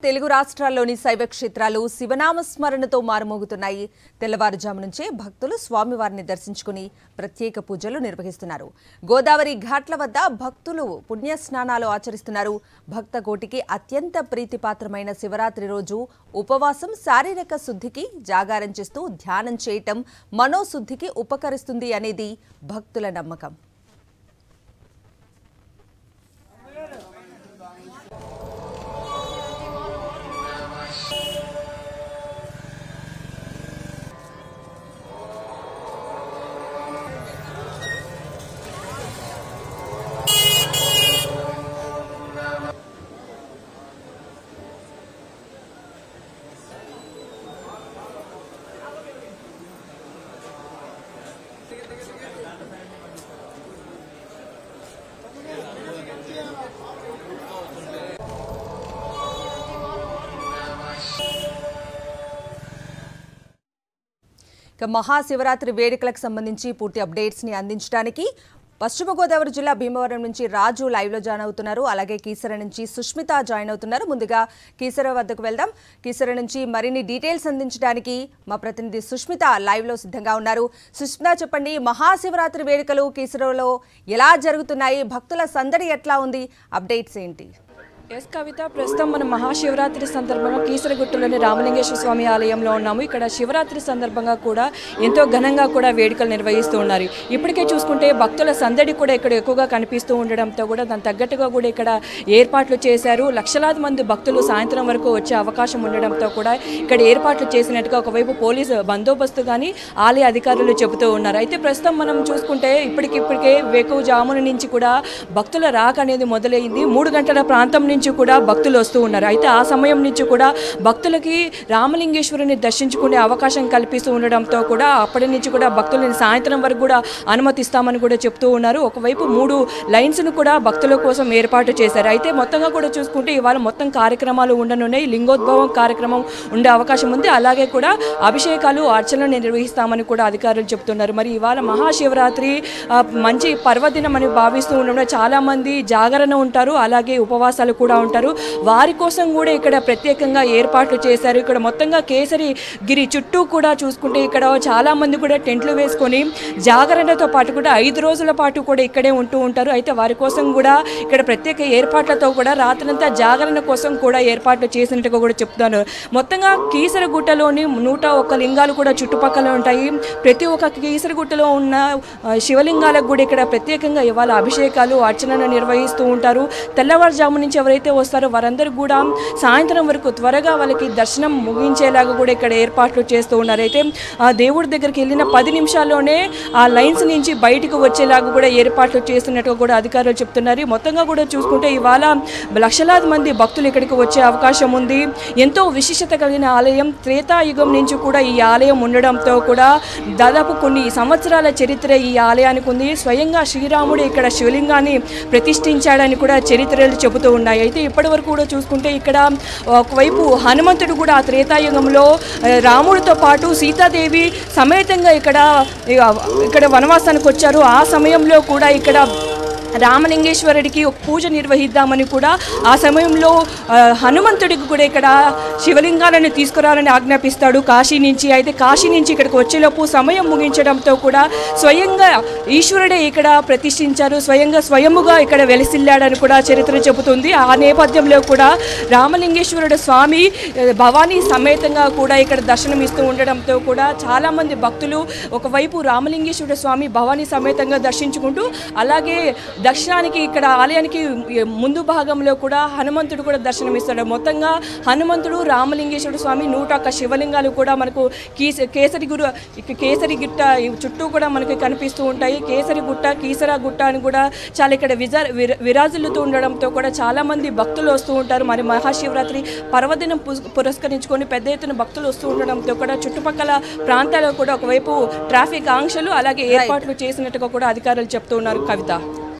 తెలుగు రాష్ట్రాల్లోని శైవ క్షేత్రాలు శివనామ స్మరణతో మారుమోగుతున్నాయి. తెల్లవారుజాము నుంచే భక్తులు స్వామివారిని దర్శించుకుని ప్రత్యేక పూజలు నిర్వహిస్తున్నారు. గోదావరి ఘాట్ల వద్ద భక్తులు పుణ్యస్నానాలు ఆచరిస్తున్నారు. భక్త కోటికి అత్యంత ప్రీతిపాత్రమైన శివరాత్రి రోజు ఉపవాసం శారీరక శుద్ధికి, జాగారం చేస్తూ ధ్యానం చేయటం మనోశుద్ధికి ఉపకరిస్తుంది అనేది భక్తుల నమ్మకం. మహాశివరాత్రి వేడుకలకు సంబంధించి పూర్తి అప్డేట్స్ ని అందించడానికి పశ్చిమ గోదావరి జిల్లా భీమవరం నుంచి రాజు లైవ్ లో జాయిన్ అవుతున్నారు. అలాగే కీసర నుంచి సుష్మిత జాయిన్ అవుతున్నారు. ముందుగా కీసర వద్దకు వెళ్దాం. కీసర నుంచి మరిన్ని డీటెయిల్స్ అందించడానికి మా ప్రతినిధి సుష్మిత లైవ్ లో సిద్ధంగా ఉన్నారు. సుష్మిత, చెప్పండి, మహాశివరాత్రి వేడుకలు కీసరలో ఎలా జరుగుతున్నాయి? భక్తుల సందడి ఎట్లా ఉంది? అప్డేట్స్ ఏంటి? ఎస్ కవిత, ప్రస్తుతం మనం మహాశివరాత్రి సందర్భంగా కీసరగుట్టలోని రామలింగేశ్వర స్వామి ఆలయంలో ఉన్నాము. ఇక్కడ శివరాత్రి సందర్భంగా కూడా ఎంతో ఘనంగా కూడా వేడుకలు నిర్వహిస్తూ ఉన్నారు. ఇప్పటికే చూసుకుంటే భక్తుల సందడి కూడా ఇక్కడ ఎక్కువగా కనిపిస్తూ ఉండడంతో కూడా దానికి తగ్గట్టుగా కూడా ఇక్కడ ఏర్పాట్లు చేశారు. లక్షలాది మంది భక్తులు సాయంత్రం వరకు వచ్చే అవకాశం ఉండడంతో కూడా ఇక్కడ ఏర్పాట్లు చేసినట్టుగా ఒకవైపు పోలీసు బందోబస్తు కానీ ఆలయ అధికారులు చెబుతూ ఉన్నారు. అయితే ప్రస్తుతం మనం చూసుకుంటే ఇప్పటికే వేకువజామున నుంచి కూడా భక్తుల రాక అనేది మొదలైంది. 3 గంటల ప్రాంతం నుంచి కూడా భక్తులు వస్తూ ఉన్నారు. అయితే ఆ సమయం నుంచి కూడా భక్తులకి రామలింగేశ్వరుని దర్శించుకునే అవకాశం కల్పిస్తూ ఉండడంతో కూడా అప్పటి నుంచి కూడా భక్తులని సాయంత్రం వరకు కూడా అనుమతిస్తామని కూడా చెప్తూ ఉన్నారు. ఒకవైపు 3 లైన్స్ను కూడా భక్తుల కోసం ఏర్పాటు చేశారు. అయితే మొత్తంగా కూడా చూసుకుంటే ఇవాళ మొత్తం కార్యక్రమాలు ఉండనున్నాయి. లింగోద్భవం కార్యక్రమం ఉండే అవకాశం ఉంది. అలాగే కూడా అభిషేకాలు, అర్చనలు నిర్వహిస్తామని కూడా అధికారులు చెప్తున్నారు. మరి ఇవాళ మహాశివరాత్రి మంచి పర్వదినం అని భావిస్తూ ఉండడం చాలా మంది జాగరణ ఉంటారు, అలాగే ఉపవాసాలు కూడా ఉంటారు. వారి కోసం కూడా ఇక్కడ ప్రత్యేకంగా ఏర్పాట్లు చేశారు. ఇక్కడ మొత్తంగా కేసరి గిరి చుట్టూ కూడా చూసుకుంటే ఇక్కడ చాలా మంది కూడా టెంట్లు వేసుకొని జాగరణతో పాటు కూడా 5 రోజుల పాటు కూడా ఇక్కడే ఉంటూ ఉంటారు. అయితే వారి కోసం కూడా ఇక్కడ ప్రత్యేక ఏర్పాట్లతో కూడా రాత్రంతా జాగరణ కోసం కూడా ఏర్పాట్లు చేసినట్టుగా కూడా చెప్తాను. మొత్తంగా కీసరగుట్టలోని 101 లింగాలు కూడా చుట్టుపక్కల ఉంటాయి. ప్రతి ఒక్క కీసరగుట్టలో ఉన్న శివలింగాలకు కూడా ఇక్కడ ప్రత్యేకంగా ఇవాళ అభిషేకాలు, అర్చనలు నిర్వహిస్తూ ఉంటారు. తెల్లవారుజాము నుంచి ఎవరైతే వస్తారో వారందరూ కూడా సాయంత్రం వరకు త్వరగా వాళ్ళకి దర్శనం ముగించేలాగా కూడా ఇక్కడ ఏర్పాట్లు చేస్తూ ఉన్నారు. అయితే ఆ దేవుడి దగ్గరికి వెళ్ళిన 10 నిమిషాల్లోనే ఆ లైన్స్ నుంచి బయటకు వచ్చేలాగా కూడా ఏర్పాట్లు చేస్తున్నట్టుగా కూడా అధికారులు చెప్తున్నారు. మొత్తంగా కూడా చూసుకుంటే ఇవాళ లక్షలాది మంది భక్తులు ఇక్కడికి వచ్చే అవకాశం ఉంది. ఎంతో విశిష్టత కలిగిన ఆలయం. త్రేతాయుగం నుంచి కూడా ఈ ఆలయం ఉండడంతో కూడా దాదాపు కొన్ని సంవత్సరాల చరిత్ర ఈ ఆలయానికి ఉంది. స్వయంగా శ్రీరాముడు ఇక్కడ శివలింగాన్ని ప్రతిష్ఠించాడని కూడా చరిత్రలు చెబుతూ ఉన్నాయి. అయితే ఇప్పటి వరకు కూడా చూసుకుంటే ఇక్కడ ఒకవైపు హనుమంతుడు కూడా ఆ త్రేతాయుగంలో రాముడితో పాటు సీతాదేవి సమేతంగా ఇక్కడ వనవాసానికి వచ్చారు. ఆ సమయంలో కూడా ఇక్కడ రామలింగేశ్వరుడికి ఒక పూజ నిర్వహిద్దామని కూడా ఆ సమయంలో హనుమంతుడికి కూడా ఇక్కడ శివలింగాలను తీసుకురావాలని ఆజ్ఞాపిస్తాడు కాశీ నుంచి. అయితే కాశీ నుంచి ఇక్కడికి వచ్చేలోపు సమయం ముగించడంతో కూడా స్వయంగా ఈశ్వరుడే ఇక్కడ ప్రతిష్ఠించారు, స్వయముగా ఇక్కడ వెలిసిల్లాడని కూడా చరిత్ర చెబుతుంది. ఆ నేపథ్యంలో కూడా రామలింగేశ్వరుడు స్వామి భవానీ సమేతంగా కూడా ఇక్కడ దర్శనమిస్తూ ఉండడంతో కూడా చాలామంది భక్తులు ఒకవైపు రామలింగేశ్వరుడు స్వామి భవానీ సమేతంగా దర్శించుకుంటూ అలాగే దర్శనానికి ఇక్కడ ఆలయానికి ముందు భాగంలో కూడా హనుమంతుడు కూడా దర్శనమిస్తాడు. మొత్తంగా హనుమంతుడు, రామలింగేశ్వర స్వామి 101 శివలింగాలు కూడా మనకు కేసరి గుట్ట చుట్టూ కూడా మనకి కనిపిస్తూ ఉంటాయి. కేసరి గుట్ట, కీసర గుట్ట అని కూడా చాలా ఇక్కడ విరాజిల్లుతూ ఉండడంతో కూడా చాలా మంది భక్తులు వస్తూ ఉంటారు. మరి మహాశివరాత్రి పర్వదినం పురస్కరించుకొని పెద్ద ఎత్తున భక్తులు వస్తూ ఉండడంతో కూడా చుట్టుపక్కల ప్రాంతాల్లో కూడా ఒకవైపు ట్రాఫిక్ ఆంక్షలు అలాగే ఏర్పాట్లు చేసినట్టుగా కూడా అధికారులు చెప్తూ ఉన్నారు. కవిత.